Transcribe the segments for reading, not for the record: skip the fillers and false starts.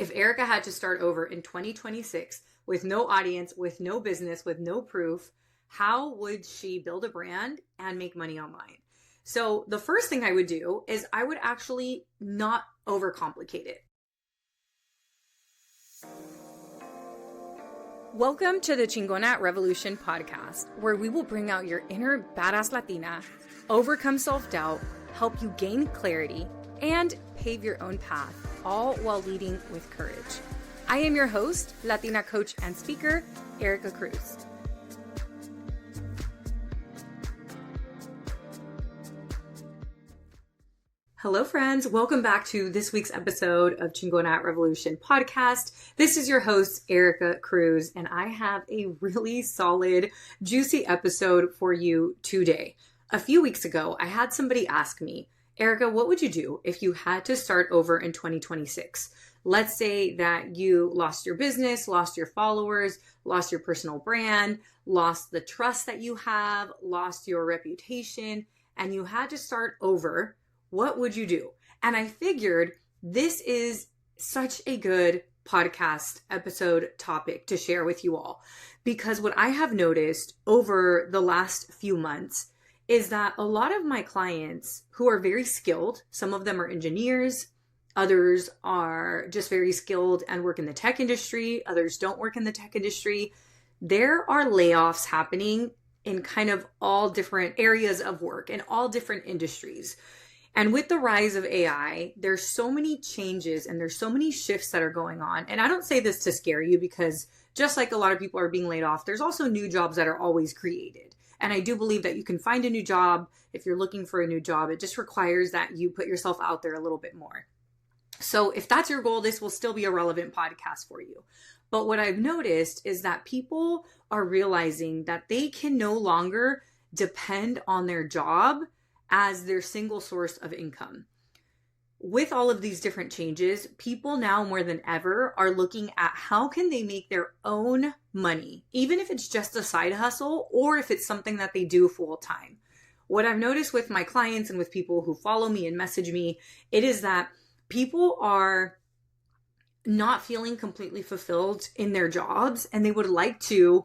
If Erica had to start over in 2026 with no audience, with no business, with no proof, how would she build a brand and make money online? So the first thing I would do is I would actually not overcomplicate it. Welcome to the Chingona Revolution podcast, where we will bring out your inner badass Latina, overcome self-doubt, help you gain clarity, and pave your own path, all while leading with courage. I am your host, Latina coach and speaker, Erica Cruz. Hello, friends. Welcome back to this week's episode of Chingona Revolution podcast. This is your host, Erica Cruz, and I have a really solid, juicy episode for you today. A few weeks ago, I had somebody ask me, Erica, what would you do if you had to start over in 2026? Let's say that you lost your business, lost your followers, lost your personal brand, lost the trust that you have, lost your reputation, and you had to start over. What would you do? And I figured this is such a good podcast episode topic to share with you all, because what I have noticed over the last few months is that a lot of my clients who are very skilled, some of them are engineers, others are just very skilled and work in the tech industry, others don't work in the tech industry. There are layoffs happening in kind of all different areas of work and all different industries. And with the rise of AI, there's so many changes and there's so many shifts that are going on. And I don't say this to scare you, because just like a lot of people are being laid off, there's also new jobs that are always created. And I do believe that you can find a new job if you're looking for a new job. It just requires that you put yourself out there a little bit more. So if that's your goal, this will still be a relevant podcast for you. But what I've noticed is that people are realizing that they can no longer depend on their job as their single source of income. With all of these different changes, people now more than ever are looking at how can they make their own money, even if it's just a side hustle or if it's something that they do full time. What I've noticed with my clients and with people who follow me and message me, it is that people are not feeling completely fulfilled in their jobs, and they would like to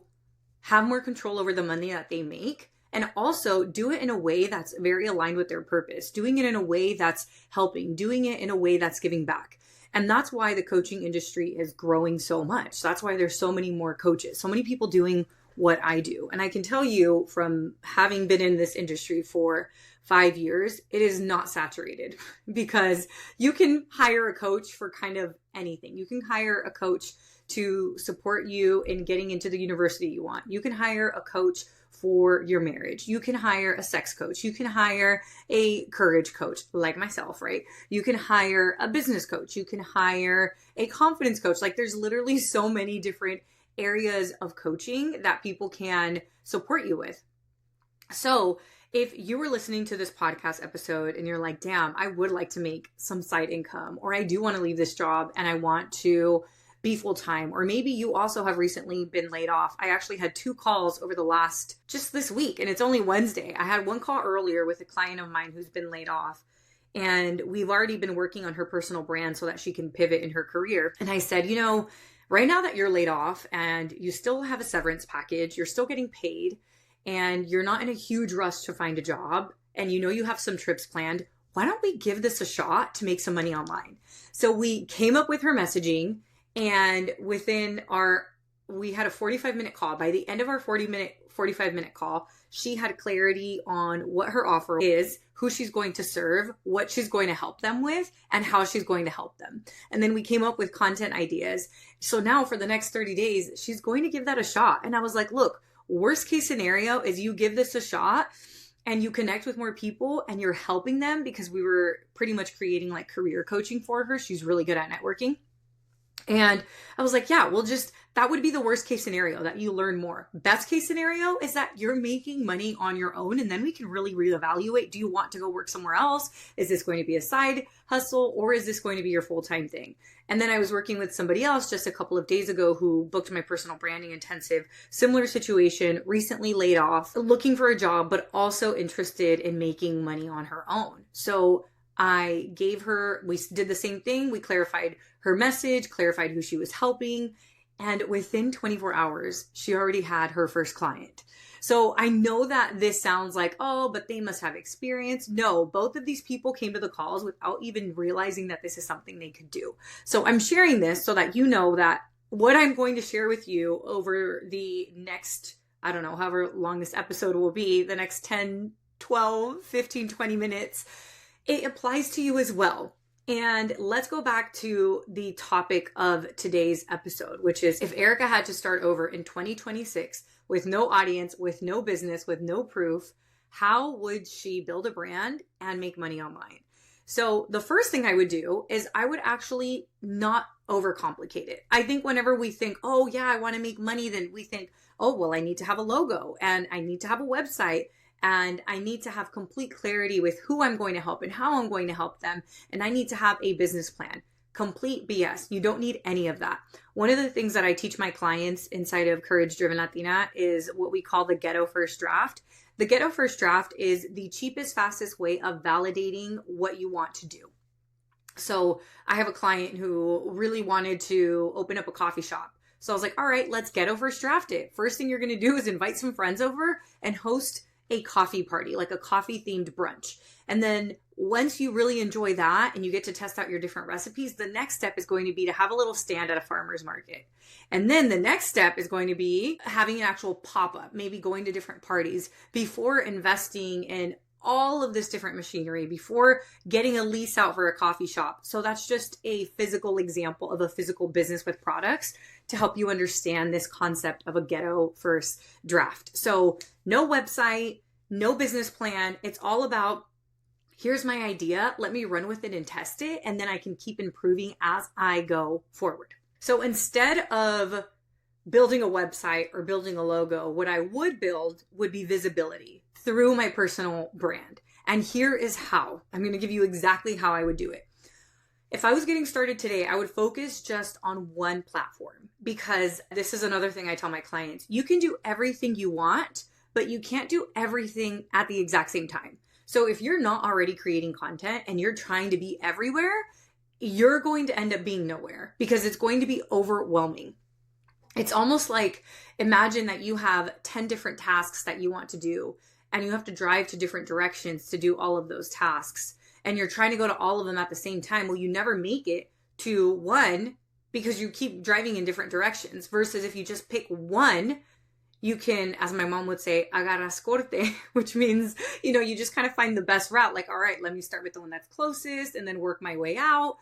have more control over the money that they make. And also do it in a way that's very aligned with their purpose, doing it in a way that's helping, doing it in a way that's giving back. And that's why the coaching industry is growing so much. That's why there's so many more coaches, so many people doing what I do. And I can tell you from having been in this industry for 5 years, it is not saturated, because you can hire a coach for kind of anything. You can hire a coach to support you in getting into the university you want. You can hire a coach for your marriage. You can hire a sex coach. You can hire a courage coach like myself, right? You can hire a business coach. You can hire a confidence coach. Like, there's literally so many different areas of coaching that people can support you with. So if you were listening to this podcast episode and you're like, damn, I would like to make some side income, or I do want to leave this job and I want to be full-time, or maybe you also have recently been laid off. I actually had 2 calls over the last, just this week, and it's only Wednesday. I had one call earlier with a client of mine who's been laid off, and we've already been working on her personal brand so that she can pivot in her career. And I said, you know, right now that you're laid off and you still have a severance package, you're still getting paid, and you're not in a huge rush to find a job, and you know you have some trips planned, why don't we give this a shot to make some money online? So we came up with her messaging. And we had a 45-minute call. By the end of our 45-minute call, she had clarity on what her offer is, who she's going to serve, what she's going to help them with, and how she's going to help them. And then we came up with content ideas. So now for the next 30 days, she's going to give that a shot. And I was like, look, worst case scenario is you give this a shot and you connect with more people and you're helping them, because we were pretty much creating like career coaching for her. She's really good at networking. And I was like, yeah, that would be the worst case scenario, that you learn more. Best case scenario is that you're making money on your own, and then we can really reevaluate. Do you want to go work somewhere else? Is this going to be a side hustle, or is this going to be your full-time thing? And then I was working with somebody else just a couple of days ago who booked my personal branding intensive. Similar situation, recently laid off, looking for a job, but also interested in making money on her own. So I gave her, we did the same thing. We clarified her message, clarified who she was helping. And within 24 hours, she already had her first client. So I know that this sounds like, oh, but they must have experience. No, both of these people came to the calls without even realizing that this is something they could do. So I'm sharing this so that you know that what I'm going to share with you over the next, I don't know, however long this episode will be, the next 10, 12, 15, 20 minutes, it applies to you as well. And let's go back to the topic of today's episode, which is if Erica had to start over in 2026 with no audience, with no business, with no proof, how would she build a brand and make money online? So the first thing I would do is I would actually not overcomplicate it. I think whenever we think, oh yeah, I want to make money, then we think, oh, well, I need to have a logo and I need to have a website. And I need to have complete clarity with who I'm going to help and how I'm going to help them. And I need to have a business plan. Complete BS. You don't need any of that. One of the things that I teach my clients inside of Courage Driven Latina is what we call the ghetto first draft. The ghetto first draft is the cheapest, fastest way of validating what you want to do. So I have a client who really wanted to open up a coffee shop. So I was like, all right, let's ghetto first draft it. First thing you're going to do is invite some friends over and host a coffee party, like a coffee themed brunch. And then once you really enjoy that and you get to test out your different recipes, the next step is going to be to have a little stand at a farmer's market. And then the next step is going to be having an actual pop-up, maybe going to different parties before investing in all of this different machinery, before getting a lease out for a coffee shop. So that's just a physical example of a physical business with products to help you understand this concept of a ghetto first draft. So no website, no business plan. It's all about, here's my idea. Let me run with it and test it. And then I can keep improving as I go forward. So instead of building a website or building a logo, what I would build would be visibility through my personal brand. And here is how. I'm going to give you exactly how I would do it. If I was getting started today, I would focus just on one platform, because this is another thing I tell my clients. You can do everything you want, but you can't do everything at the exact same time. So if you're not already creating content and you're trying to be everywhere, you're going to end up being nowhere because it's going to be overwhelming. It's almost like, imagine that you have 10 different tasks that you want to do, and you have to drive to different directions to do all of those tasks. And you're trying to go to all of them at the same time. Well, you never make it to one because you keep driving in different directions. Versus if you just pick one, you can, as my mom would say, agarras corte, which means, you just kind of find the best route. Like, all right, let me start with the one that's closest and then work my way out.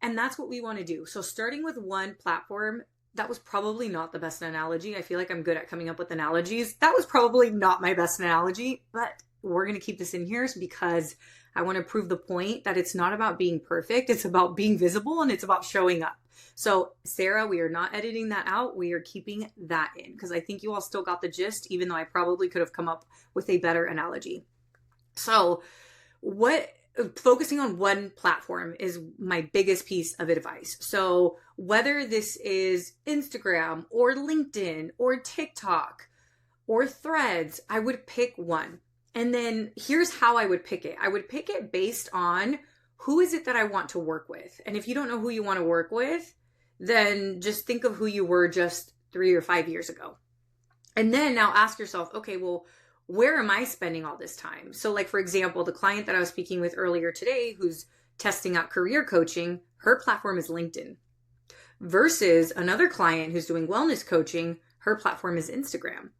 And that's what we want to do. So starting with one platform, that was probably not the best analogy. I feel like I'm good at coming up with analogies. That was probably not my best analogy, but we're going to keep this in here because I want to prove the point that it's not about being perfect. It's about being visible and it's about showing up. So Sarah, we are not editing that out. We are keeping that in because I think you all still got the gist, even though I probably could have come up with a better analogy. So focusing on one platform is my biggest piece of advice. So whether this is Instagram or LinkedIn or TikTok or Threads, I would pick one. And then here's how I would pick it. I would pick it based on who is it that I want to work with. And if you don't know who you want to work with, then just think of who you were just 3 or 5 years ago. And then now ask yourself, okay, well, where am I spending all this time? So like, for example, the client that I was speaking with earlier today, who's testing out career coaching, her platform is LinkedIn. Versus another client who's doing wellness coaching, her platform is Instagram.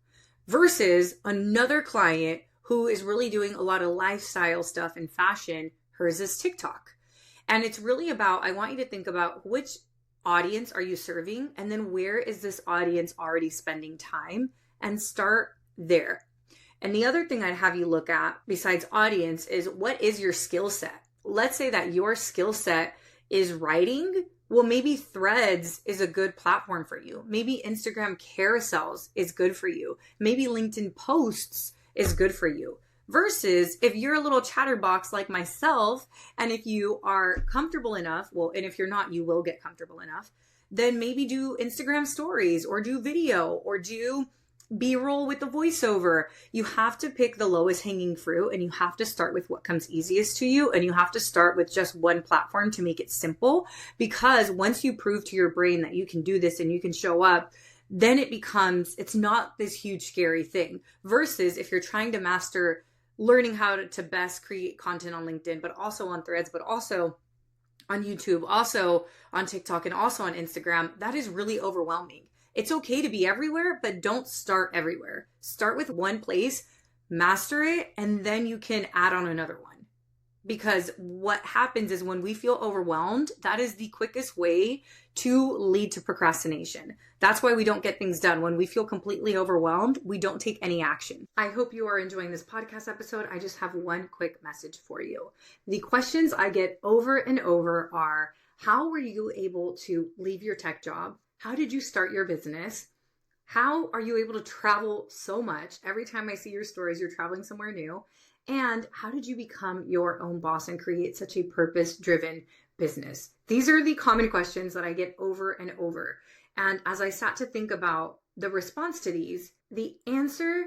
Versus another client who is really doing a lot of lifestyle stuff and fashion, hers is TikTok. And it's really about, I want you to think about which audience are you serving? And then where is this audience already spending time? And start there. And the other thing I'd have you look at besides audience is, what is your skill set? Let's say that your skill set is writing. Well, maybe Threads is a good platform for you. Maybe Instagram carousels is good for you. Maybe LinkedIn posts is good for you. Versus if you're a little chatterbox like myself, and if you are comfortable enough, well, and if you're not, you will get comfortable enough, then maybe do Instagram stories or do video or do B-roll with the voiceover. You have to pick the lowest hanging fruit, and you have to start with what comes easiest to you. And you have to start with just one platform to make it simple, because once you prove to your brain that you can do this and you can show up, then it's not this huge scary thing. Versus if you're trying to master learning how to best create content on LinkedIn, but also on Threads, but also on YouTube, also on TikTok, and also on Instagram, that is really overwhelming. It's okay to be everywhere, but don't start everywhere. Start with one place, master it, and then you can add on another one. Because what happens is when we feel overwhelmed, that is the quickest way to lead to procrastination. That's why we don't get things done. When we feel completely overwhelmed, we don't take any action. I hope you are enjoying this podcast episode. I just have one quick message for you. The questions I get over and over are, how were you able to leave your tech job? How did you start your business? How are you able to travel so much? Every time I see your stories, you're traveling somewhere new. And how did you become your own boss and create such a purpose-driven business? These are the common questions that I get over and over. And as I sat to think about the response to these, the answer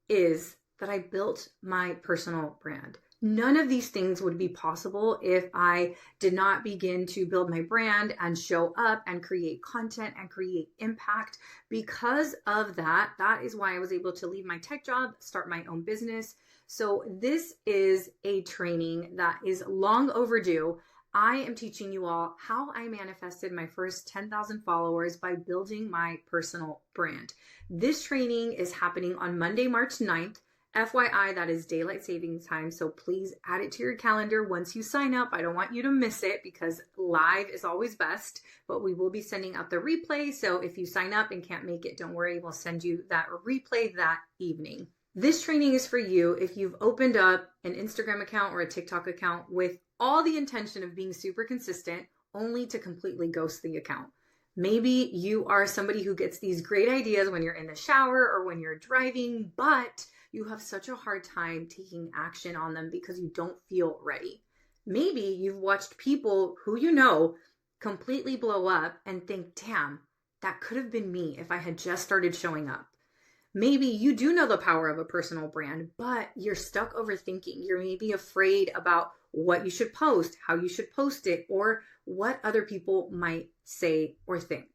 is that I built my personal brand. None of these things would be possible if I did not begin to build my brand and show up and create content and create impact. Because of that, that is why I was able to leave my tech job, start my own business. So this is a training that is long overdue. I am teaching you all how I manifested my first 10,000 followers by building my personal brand. This training is happening on Monday, March 9th. FYI, that is daylight savings time. So please add it to your calendar once you sign up. I don't want you to miss it because live is always best, but we will be sending out the replay. So if you sign up and can't make it, don't worry. We'll send you that replay that evening. This training is for you if you've opened up an Instagram account or a TikTok account with all the intention of being super consistent, only to completely ghost the account. Maybe you are somebody who gets these great ideas when you're in the shower or when you're driving, but you have such a hard time taking action on them because you don't feel ready. Maybe you've watched people who you know completely blow up and think, damn, that could have been me if I had just started showing up. Maybe you do know the power of a personal brand, but you're stuck overthinking. You're maybe afraid about what you should post, how you should post it, or what other people might say or think.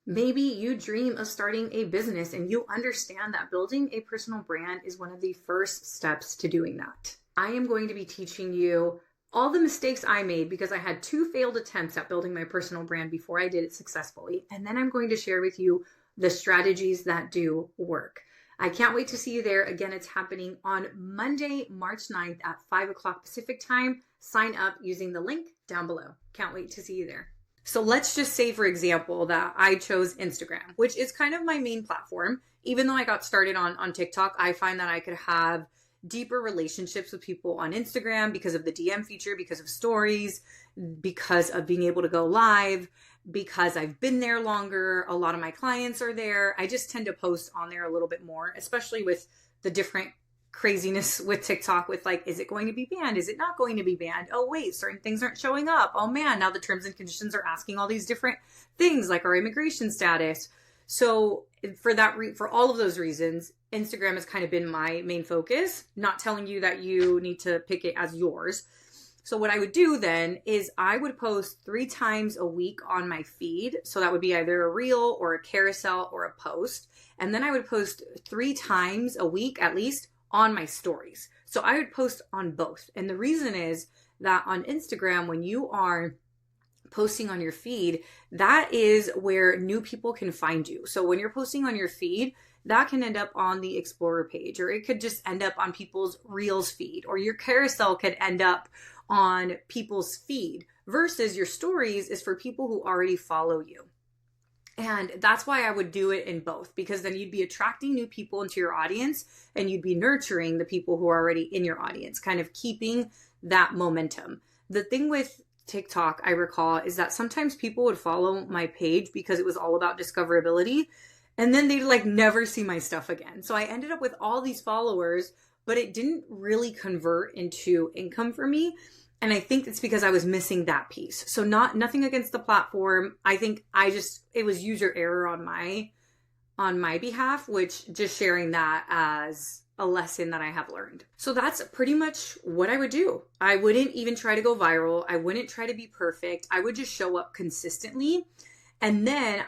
Maybe you dream of starting a business and you understand that building a personal brand is one of the first steps to doing that. I am going to be teaching you all the mistakes I made because I had 2 failed attempts at building my personal brand before I did it successfully. And then I'm going to share with you the strategies that do work. I can't wait to see you there. Again, it's happening on Monday, March 9th at 5 o'clock Pacific time. Sign up using the link down below. Can't wait to see you there. So let's just say, for example, that I chose Instagram, which is kind of my main platform. Even though I got started on TikTok, I find that I could have deeper relationships with people on Instagram because of the DM feature, because of stories, because of being able to go live, because I've been there longer. A lot of my clients are there. I just tend to post on there a little bit more, especially with the different craziness with TikTok with like, is it going to be banned? Is it not going to be banned? Oh, wait, certain things aren't showing up. Oh man, now the terms and conditions are asking all these different things like our immigration status. So for all of those reasons, Instagram has kind of been my main focus, not telling you that you need to pick it as yours. So what I would do then is I would post 3 times a week on my feed. So that would be either a reel or a carousel or a post. And then I would post 3 times a week at least on my stories. So I would post on both. And the reason is that on Instagram, when you are posting on your feed, that is where new people can find you. So when you're posting on your feed, that can end up on the Explorer page, or it could just end up on people's Reels feed, or your carousel could end up on people's feed, versus your stories is for people who already follow you. And that's why I would do it in both, because then you'd be attracting new people into your audience and you'd be nurturing the people who are already in your audience, kind of keeping that momentum. The thing with TikTok, I recall, is that sometimes people would follow my page because it was all about discoverability, and then they'd like never see my stuff again. So I ended up with all these followers, but it didn't really convert into income for me. And I think it's because I was missing that piece. So nothing against the platform. I think it was user error on on my behalf, which just sharing that as a lesson that I have learned. So that's pretty much what I would do. I wouldn't even try to go viral. I wouldn't try to be perfect. I would just show up consistently. And then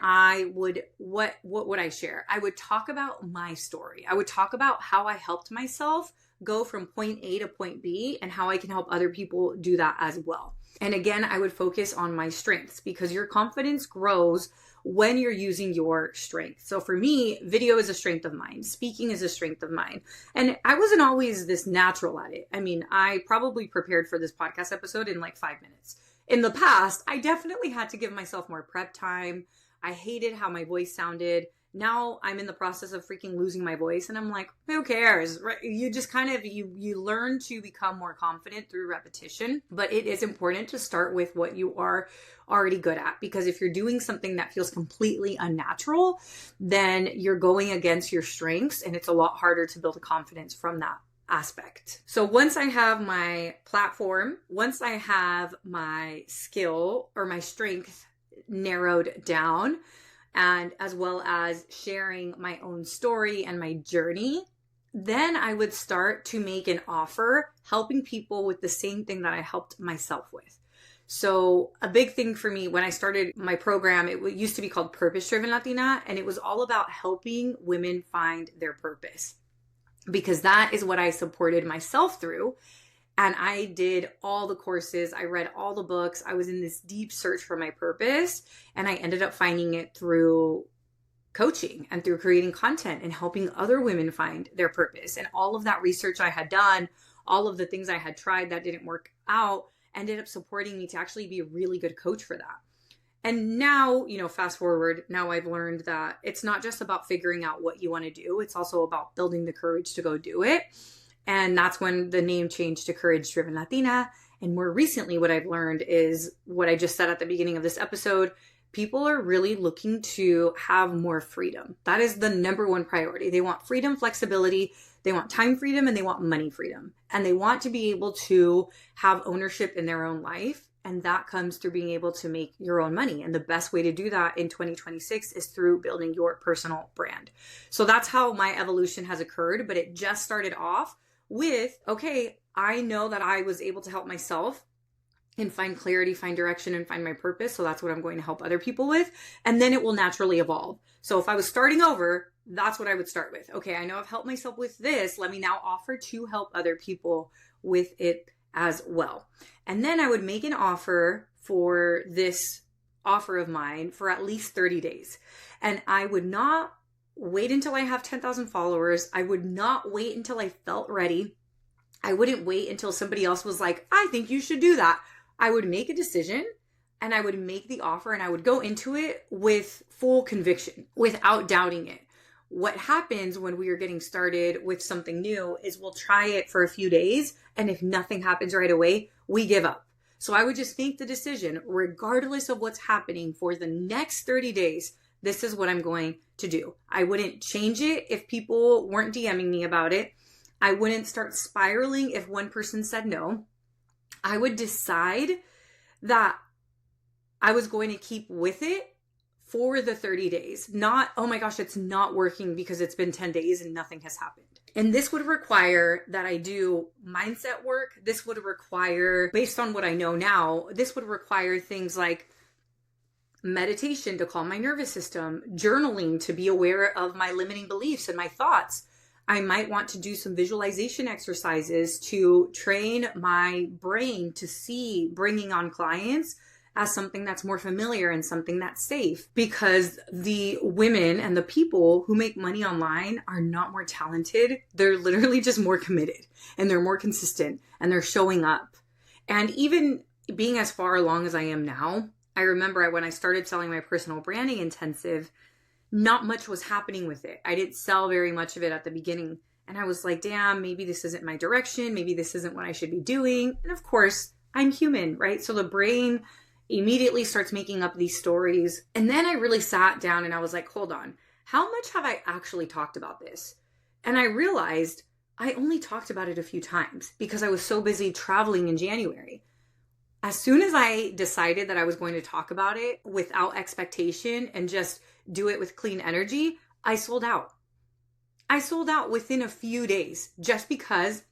what would I share? I would talk about my story. I would talk about how I helped myself go from point A to point B and how I can help other people do that as well. And again, I would focus on my strengths because your confidence grows when you're using your strength. So for me, video is a strength of mine. Speaking is a strength of mine. And I wasn't always this natural at it. I mean, I probably prepared for this podcast episode in like 5 minutes. In the past, I definitely had to give myself more prep time. I hated how my voice sounded. Now I'm in the process of freaking losing my voice and I'm like, who cares? Right? You just kind of, you learn to become more confident through repetition, but it is important to start with what you are already good at, because if you're doing something that feels completely unnatural, then you're going against your strengths and it's a lot harder to build a confidence from that aspect. So once I have my platform, once I have my skill or my strength narrowed down, and as well as sharing my own story and my journey, then I would start to make an offer helping people with the same thing that I helped myself with. So a big thing for me when I started my program, it used to be called Purpose Driven Latina, and it was all about helping women find their purpose, because that is what I supported myself through. And I did all the courses. I read all the books. I was in this deep search for my purpose. And I ended up finding it through coaching and through creating content and helping other women find their purpose. And all of that research I had done, all of the things I had tried that didn't work out, ended up supporting me to actually be a really good coach for that. And now, fast forward, now I've learned that it's not just about figuring out what you want to do. It's also about building the courage to go do it. And that's when the name changed to Courage Driven Latina. And more recently, what I've learned is what I just said at the beginning of this episode. People are really looking to have more freedom. That is the number one priority. They want freedom, flexibility, they want time freedom, and they want money freedom. And they want to be able to have ownership in their own life. And that comes through being able to make your own money. And the best way to do that in 2026 is through building your personal brand. So that's how my evolution has occurred. But it just started off with, okay, I know that I was able to help myself and find clarity, find direction, and find my purpose. So that's what I'm going to help other people with. And then it will naturally evolve. So if I was starting over, that's what I would start with. Okay, I know I've helped myself with this. Let me now offer to help other people with it as well. And then I would make an offer for this offer of mine for at least 30 days. And I would not wait until I have 10,000 followers. I would not wait until I felt ready. I wouldn't wait until somebody else was like, I think you should do that. I would make a decision and I would make the offer and I would go into it with full conviction without doubting it. What happens when we are getting started with something new is we'll try it for a few days. And if nothing happens right away, we give up. So I would just make the decision, regardless of what's happening for the next 30 days, this is what I'm going to do. I wouldn't change it if people weren't DMing me about it. I wouldn't start spiraling if one person said no. I would decide that I was going to keep with it for the 30 days. Not, oh my gosh, it's not working because it's been 10 days and nothing has happened. And this would require that I do mindset work. This would require, based on what I know now, this would require things like meditation to calm my nervous system, journaling to be aware of my limiting beliefs and my thoughts. I might want to do some visualization exercises to train my brain to see bringing on clients as something that's more familiar and something that's safe, because the women and the people who make money online are not more talented. They're literally just more committed and they're more consistent and they're showing up. And even being as far along as I am now, I remember when I started selling my personal branding intensive, not much was happening with it. I didn't sell very much of it at the beginning. And I was like, damn, maybe this isn't my direction. Maybe this isn't what I should be doing. And of course, I'm human, right? So the brain immediately starts making up these stories. And then I really sat down and I was like, hold on, how much have I actually talked about this? And I realized I only talked about it a few times because I was so busy traveling in January. As soon as I decided that I was going to talk about it without expectation and just do it with clean energy, I sold out. I sold out within a few days just because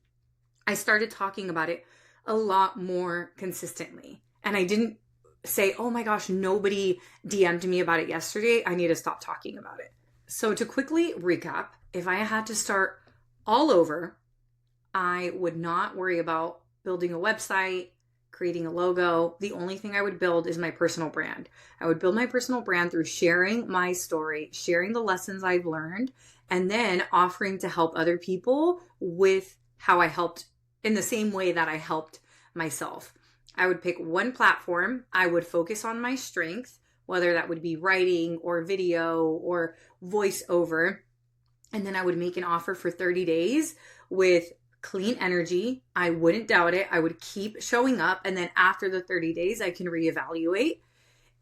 I started talking about it a lot more consistently. And I didn't say, oh my gosh, nobody DM'd me about it yesterday. I need to stop talking about it. So to quickly recap, if I had to start all over, I would not worry about building a website, creating a logo. The only thing I would build is my personal brand. I would build my personal brand through sharing my story, sharing the lessons I've learned, and then offering to help other people with how I helped in the same way that I helped myself. I would pick one platform. I would focus on my strength, whether that would be writing or video or voiceover. And then I would make an offer for 30 days with clean energy. I wouldn't doubt it. I would keep showing up. And then after the 30 days, I can reevaluate.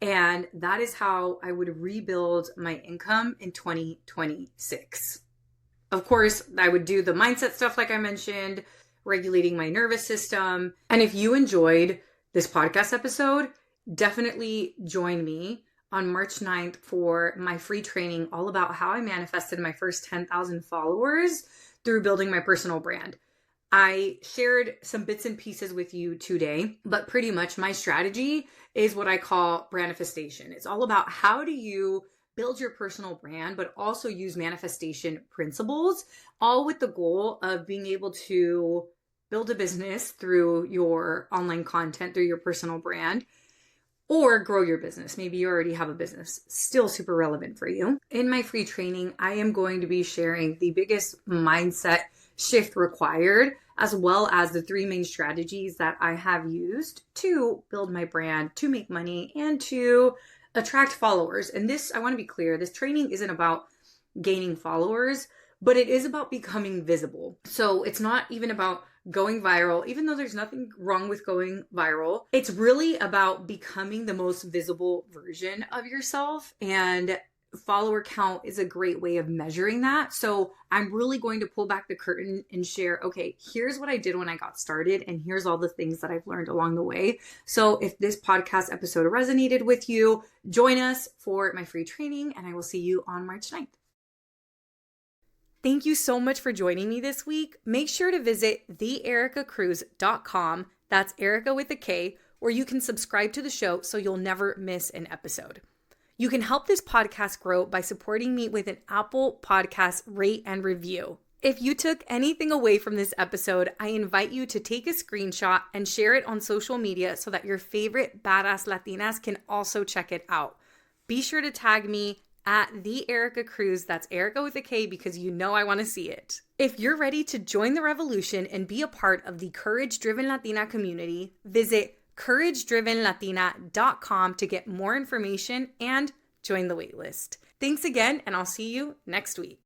And that is how I would rebuild my income in 2026. Of course, I would do the mindset stuff like I mentioned, regulating my nervous system. And if you enjoyed this podcast episode, definitely join me on March 9th for my free training all about how I manifested my first 10,000 followers through building my personal brand. I shared some bits and pieces with you today, but pretty much my strategy is what I call brandifestation. It's all about how do you build your personal brand, but also use manifestation principles, all with the goal of being able to build a business through your online content, through your personal brand, or grow your business. Maybe you already have a business, still super relevant for you. In my free training, I am going to be sharing the biggest mindset shift required, as well as the 3 main strategies that I have used to build my brand, to make money, and to attract followers. And this, I want to be clear, this training isn't about gaining followers, but it is about becoming visible. So it's not even about going viral, even though there's nothing wrong with going viral. It's really about becoming the most visible version of yourself, and follower count is a great way of measuring that. So I'm really going to pull back the curtain and share, okay, here's what I did when I got started, and here's all the things that I've learned along the way. So if this podcast episode resonated with you, join us for my free training, and I will see you on March 9th. Thank you so much for joining me this week. Make sure to visit theericacruz.com. That's Erica with a K, where you can subscribe to the show so you'll never miss an episode. You can help this podcast grow by supporting me with an Apple Podcast rate and review. If you took anything away from this episode, I invite you to take a screenshot and share it on social media so that your favorite badass Latinas can also check it out. Be sure to tag me at the Erica Cruz. That's Erica with a K, because you know I want to see it. If you're ready to join the revolution and be a part of the Courage Driven Latina community, visit couragedrivenlatina.com to get more information and join the waitlist. Thanks again, and I'll see you next week.